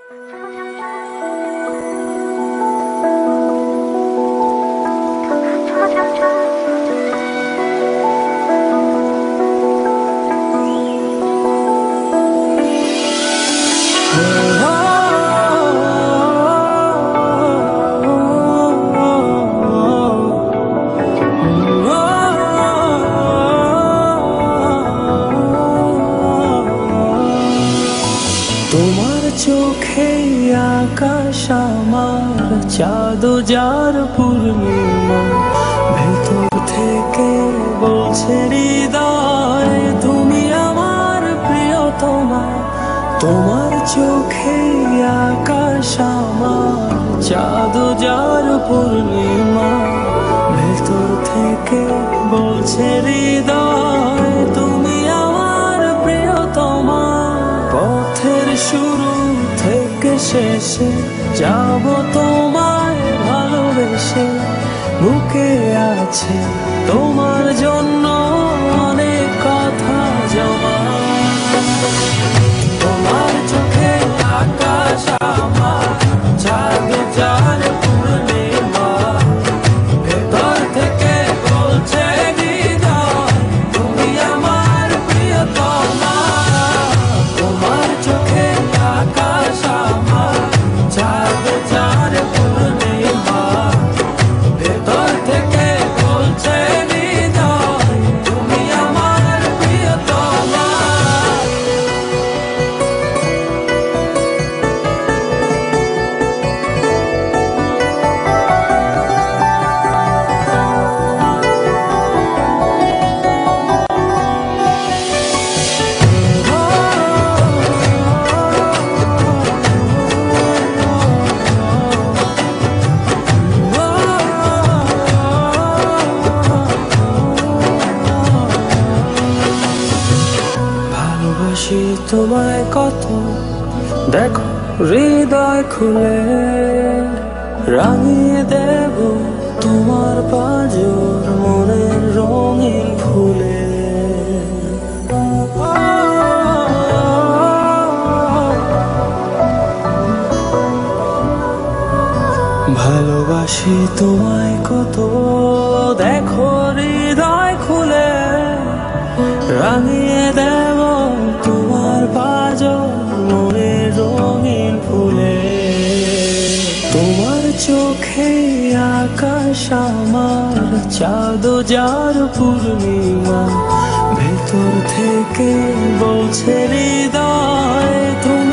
তোমার চোখে আকাশ আমার চাঁদ যার পূর্ণিমা, ভেতর থেকে বলছে হৃদয় তুমি আমার প্রিয়তমা। তোমার চোখে আকাশ আমার চাঁদ যার পূর্ণিমা, ভেতর থেকে বলছে হৃদয় তুমি আমার প্রিয়তমা। পথের শুরু থেকে শেষে যাব তোমায় ভালোবেসে, বুকে আছে তোমার জন্য অনেক কথা জমা। তোমার চোখে আকাশ আমার চাঁদ যার পূর্ণিমা, ভেতর থেকে বলছে হৃদয় তুমি আমার প্রিয়তমা। তোমার চোখে আকাশ আমার চাঁদ যার পূর্ণিমা, ভেতর থেকে বলছে হৃদয় তুমি আমার প্রিয়তমা। ভালোবাসি তোমায় কত, দেখো হৃদয় খুলে রাঙিয়ে দেব তোমার পাঁজর মনের রঙিন ফুলে। ভালোবাসি তোমায় কত, দেখো হৃদয় খুলে রাঙিয়ে দেব তোমার পাঁজর মনের রঙিন ফুলে। তোমার চোখে আকাশ আমার চাঁদ যার পূর্ণিমা, ভেতর থেকে বলছে হৃদয় তুমি